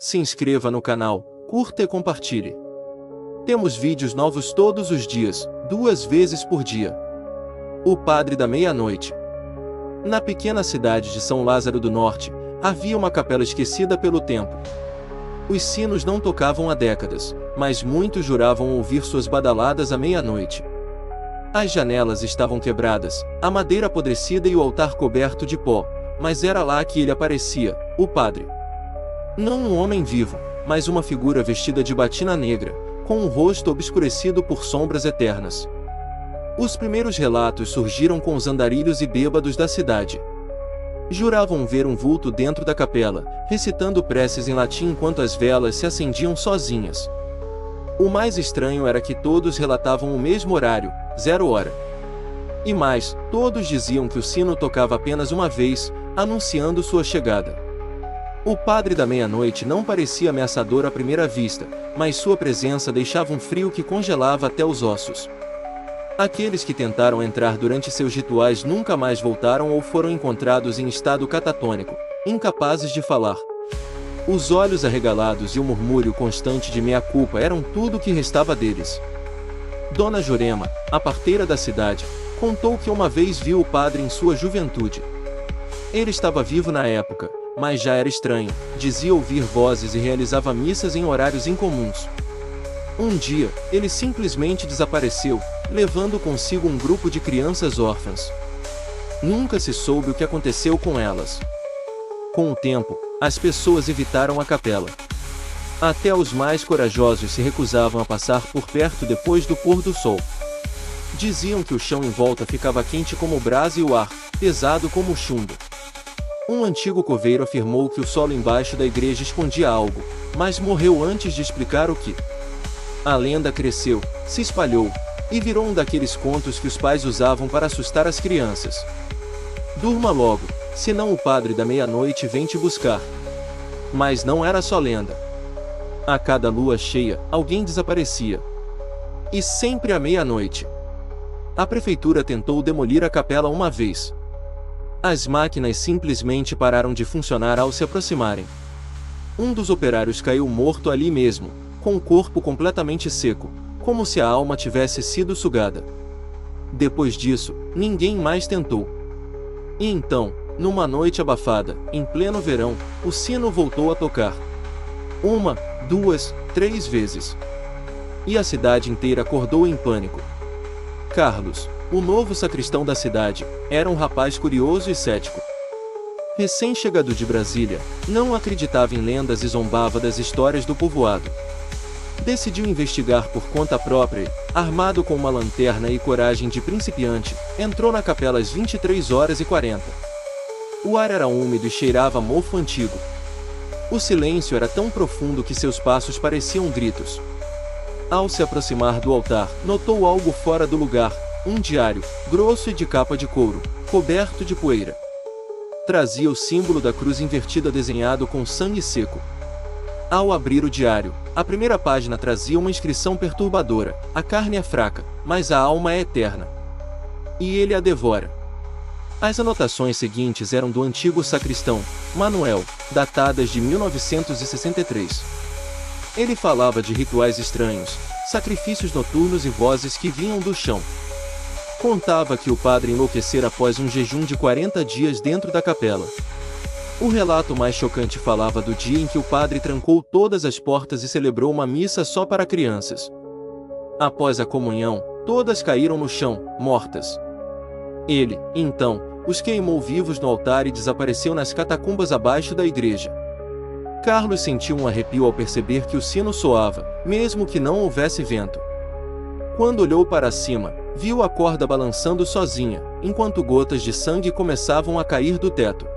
se inscreva no canal, curta e compartilhe. Temos vídeos novos todos os dias, 2 vezes por dia. O Padre da Meia-Noite. Na pequena cidade de São Lázaro do Norte, havia uma capela esquecida pelo tempo. Os sinos não tocavam há décadas, mas muitos juravam ouvir suas badaladas à meia-noite. As janelas estavam quebradas, a madeira apodrecida e o altar coberto de pó, mas era lá que ele aparecia, o padre. Não um homem vivo, mas uma figura vestida de batina negra, com um rosto obscurecido por sombras eternas. Os primeiros relatos surgiram com os andarilhos e bêbados da cidade. Juravam ver um vulto dentro da capela, recitando preces em latim enquanto as velas se acendiam sozinhas. O mais estranho era que todos relatavam o mesmo horário, 0 hora. E mais, todos diziam que o sino tocava apenas uma vez, anunciando sua chegada. O Padre da Meia-Noite não parecia ameaçador à primeira vista, mas sua presença deixava um frio que congelava até os ossos. Aqueles que tentaram entrar durante seus rituais nunca mais voltaram ou foram encontrados em estado catatônico, incapazes de falar. Os olhos arregalados e o murmúrio constante de meia-culpa eram tudo o que restava deles. Dona Jurema, a parteira da cidade, contou que uma vez viu o padre em sua juventude. Ele estava vivo na época, mas já era estranho, dizia ouvir vozes e realizava missas em horários incomuns. Um dia, ele simplesmente desapareceu, levando consigo um grupo de crianças órfãs. Nunca se soube o que aconteceu com elas. Com o tempo, as pessoas evitaram a capela. Até os mais corajosos se recusavam a passar por perto depois do pôr do sol. Diziam que o chão em volta ficava quente como brasa e o ar, pesado como chumbo. Um antigo coveiro afirmou que o solo embaixo da igreja escondia algo, mas morreu antes de explicar o que. A lenda cresceu, se espalhou, e virou um daqueles contos que os pais usavam para assustar as crianças. Durma logo, senão o Padre da Meia-Noite vem te buscar. Mas não era só lenda. A cada lua cheia, alguém desaparecia. E sempre à meia-noite. A prefeitura tentou demolir a capela uma vez. As máquinas simplesmente pararam de funcionar ao se aproximarem. Um dos operários caiu morto ali mesmo, com o corpo completamente seco, como se a alma tivesse sido sugada. Depois disso, ninguém mais tentou. E então, numa noite abafada, em pleno verão, o sino voltou a tocar. 1, 2, 3 vezes. E a cidade inteira acordou em pânico. Carlos, o novo sacristão da cidade, era um rapaz curioso e cético. Recém-chegado de Brasília, não acreditava em lendas e zombava das histórias do povoado. Decidiu investigar por conta própria e, armado com uma lanterna e coragem de principiante, entrou na capela às 23h40. O ar era úmido e cheirava a mofo antigo. O silêncio era tão profundo que seus passos pareciam gritos. Ao se aproximar do altar, notou algo fora do lugar, um diário, grosso e de capa de couro, coberto de poeira. Trazia o símbolo da cruz invertida desenhado com sangue seco. Ao abrir o diário, a primeira página trazia uma inscrição perturbadora: a carne é fraca, mas a alma é eterna. E ele a devora. As anotações seguintes eram do antigo sacristão, Manuel, datadas de 1963. Ele falava de rituais estranhos, sacrifícios noturnos e vozes que vinham do chão. Contava que o padre enlouquecera após um jejum de 40 dias dentro da capela. O relato mais chocante falava do dia em que o padre trancou todas as portas e celebrou uma missa só para crianças. Após a comunhão, todas caíram no chão, mortas. Ele, então, os queimou vivos no altar e desapareceu nas catacumbas abaixo da igreja. Carlos sentiu um arrepio ao perceber que o sino soava, mesmo que não houvesse vento. Quando olhou para cima, viu a corda balançando sozinha, enquanto gotas de sangue começavam a cair do teto.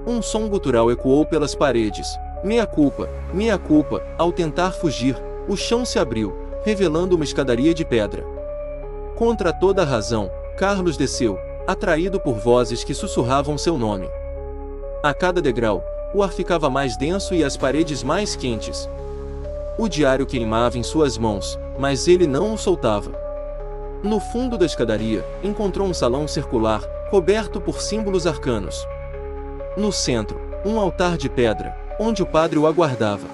Um som gutural ecoou pelas paredes. Meia culpa, meia culpa. Ao tentar fugir, o chão se abriu, revelando uma escadaria de pedra. Contra toda a razão, Carlos desceu, atraído por vozes que sussurravam seu nome. A cada degrau, o ar ficava mais denso e as paredes mais quentes. O diário queimava em suas mãos, mas ele não o soltava. No fundo da escadaria, encontrou um salão circular, coberto por símbolos arcanos. No centro, um altar de pedra, onde o padre o aguardava.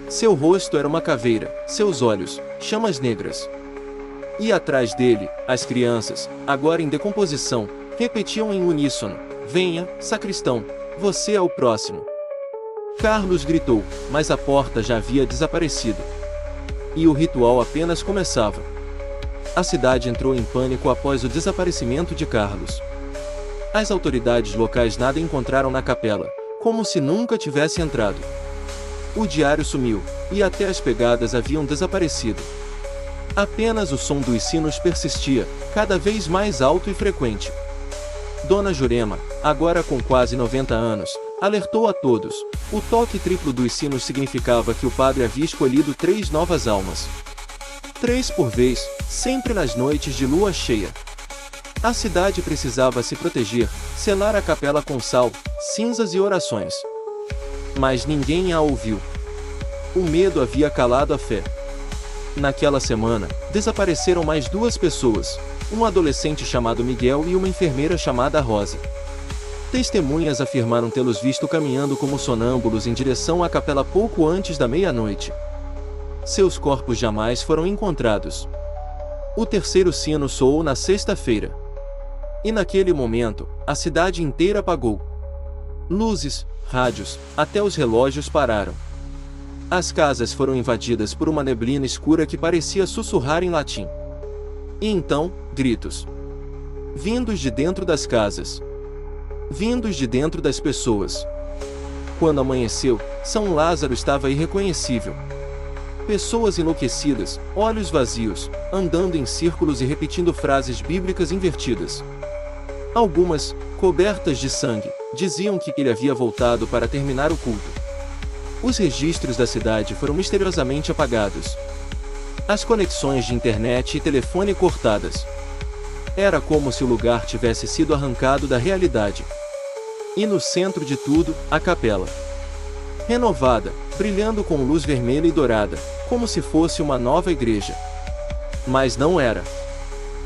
Seu rosto era uma caveira, seus olhos, chamas negras. E atrás dele, as crianças, agora em decomposição, repetiam em uníssono: "Venha, sacristão, você é o próximo." Carlos gritou, mas a porta já havia desaparecido. E o ritual apenas começava. A cidade entrou em pânico após o desaparecimento de Carlos. As autoridades locais nada encontraram na capela, como se nunca tivesse entrado. O diário sumiu, e até as pegadas haviam desaparecido. Apenas o som dos sinos persistia, cada vez mais alto e frequente. Dona Jurema, agora com quase 90 anos, alertou a todos. O toque triplo dos sinos significava que o padre havia escolhido 3 novas almas. 3 por vez, sempre nas noites de lua cheia. A cidade precisava se proteger, selar a capela com sal, cinzas e orações. Mas ninguém a ouviu. O medo havia calado a fé. Naquela semana, desapareceram mais 2 pessoas, um adolescente chamado Miguel e uma enfermeira chamada Rosa. Testemunhas afirmaram tê-los visto caminhando como sonâmbulos em direção à capela pouco antes da meia-noite. Seus corpos jamais foram encontrados. O terceiro sino soou na sexta-feira. E naquele momento, a cidade inteira apagou. Luzes, rádios, até os relógios pararam. As casas foram invadidas por uma neblina escura que parecia sussurrar em latim. E então, gritos. Vindos de dentro das casas. Vindos de dentro das pessoas. Quando amanheceu, São Lázaro estava irreconhecível. Pessoas enlouquecidas, olhos vazios, andando em círculos e repetindo frases bíblicas invertidas. Algumas, cobertas de sangue, diziam que ele havia voltado para terminar o culto. Os registros da cidade foram misteriosamente apagados. As conexões de internet e telefone cortadas. Era como se o lugar tivesse sido arrancado da realidade. E no centro de tudo, a capela. Renovada, brilhando com luz vermelha e dourada, como se fosse uma nova igreja. Mas não era.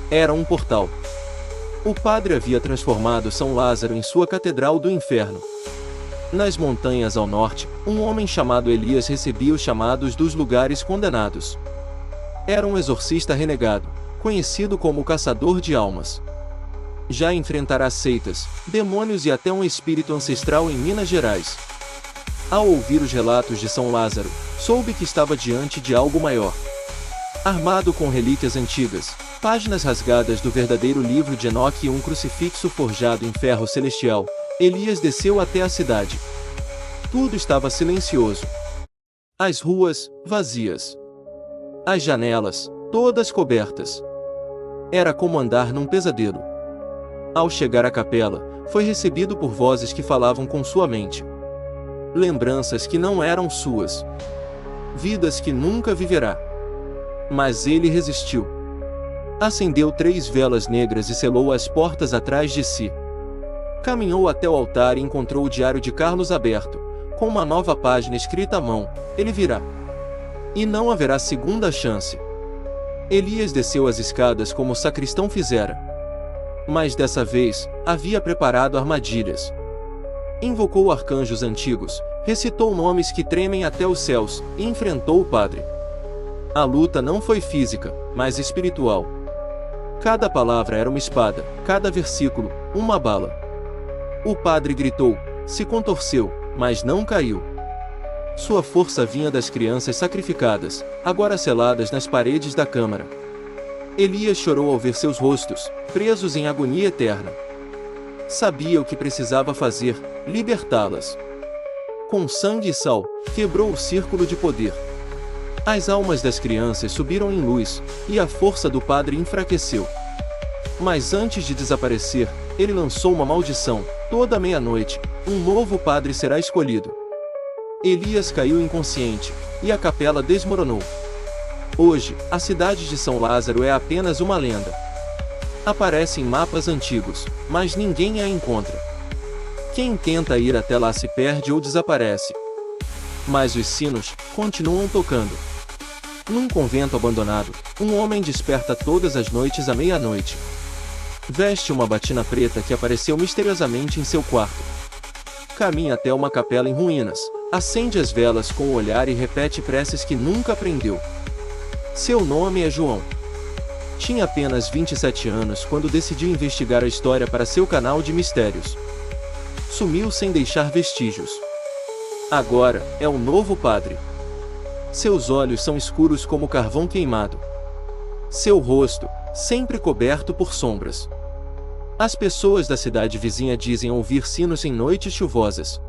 Era um portal. O padre havia transformado São Lázaro em sua catedral do inferno. Nas montanhas ao norte, um homem chamado Elias recebia os chamados dos lugares condenados. Era um exorcista renegado, conhecido como o caçador de almas. Já enfrentará seitas, demônios e até um espírito ancestral em Minas Gerais. Ao ouvir os relatos de São Lázaro, soube que estava diante de algo maior. Armado com relíquias antigas, páginas rasgadas do verdadeiro livro de Enoque e um crucifixo forjado em ferro celestial, Elias desceu até a cidade. Tudo estava silencioso. As ruas, vazias. As janelas, todas cobertas. Era como andar num pesadelo. Ao chegar à capela, foi recebido por vozes que falavam com sua mente. Lembranças que não eram suas. Vidas que nunca viverá. Mas ele resistiu. Acendeu 3 velas negras e selou as portas atrás de si. Caminhou até o altar e encontrou o diário de Carlos aberto, com uma nova página escrita à mão: ele virá. E não haverá segunda chance. Elias desceu as escadas como o sacristão fizera. Mas dessa vez, havia preparado armadilhas. Invocou arcanjos antigos, recitou nomes que tremem até os céus, e enfrentou o padre. A luta não foi física, mas espiritual. Cada palavra era uma espada, cada versículo, uma bala. O padre gritou, se contorceu, mas não caiu. Sua força vinha das crianças sacrificadas, agora seladas nas paredes da câmara. Elias chorou ao ver seus rostos, presos em agonia eterna. Sabia o que precisava fazer, libertá-las. Com sangue e sal, quebrou o círculo de poder. As almas das crianças subiram em luz, e a força do padre enfraqueceu. Mas antes de desaparecer, ele lançou uma maldição: toda meia-noite, um novo padre será escolhido. Elias caiu inconsciente, e a capela desmoronou. Hoje, a cidade de São Lázaro é apenas uma lenda. Aparece em mapas antigos, mas ninguém a encontra. Quem tenta ir até lá se perde ou desaparece. Mas os sinos continuam tocando. Num convento abandonado, um homem desperta todas as noites à meia-noite. Veste uma batina preta que apareceu misteriosamente em seu quarto. Caminha até uma capela em ruínas, Acende as velas com o olhar e repete preces que nunca aprendeu. Seu nome é João. Tinha apenas 27 anos quando decidiu investigar a história para seu canal de mistérios. Sumiu sem deixar vestígios. Agora, é o novo padre. Seus olhos são escuros como carvão queimado. Seu rosto, sempre coberto por sombras. As pessoas da cidade vizinha dizem ouvir sinos em noites chuvosas.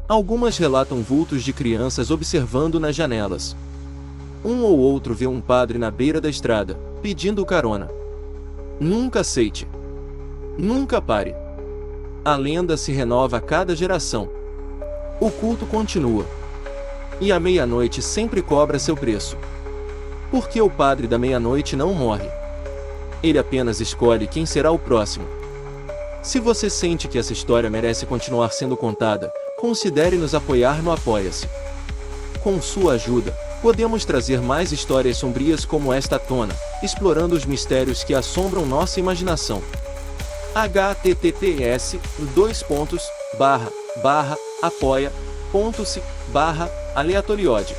Algumas relatam vultos de crianças observando nas janelas. Um ou outro vê um padre na beira da estrada, pedindo carona. Nunca aceite. Nunca pare. A lenda se renova a cada geração. O culto continua. E a meia-noite sempre cobra seu preço. Porque o padre da meia-noite não morre. Ele apenas escolhe quem será o próximo. Se você sente que essa história merece continuar sendo contada, considere nos apoiar no Apoia-se. Com sua ajuda, podemos trazer mais histórias sombrias como esta à tona, explorando os mistérios que assombram nossa imaginação. https://apoia.se/aleatoriode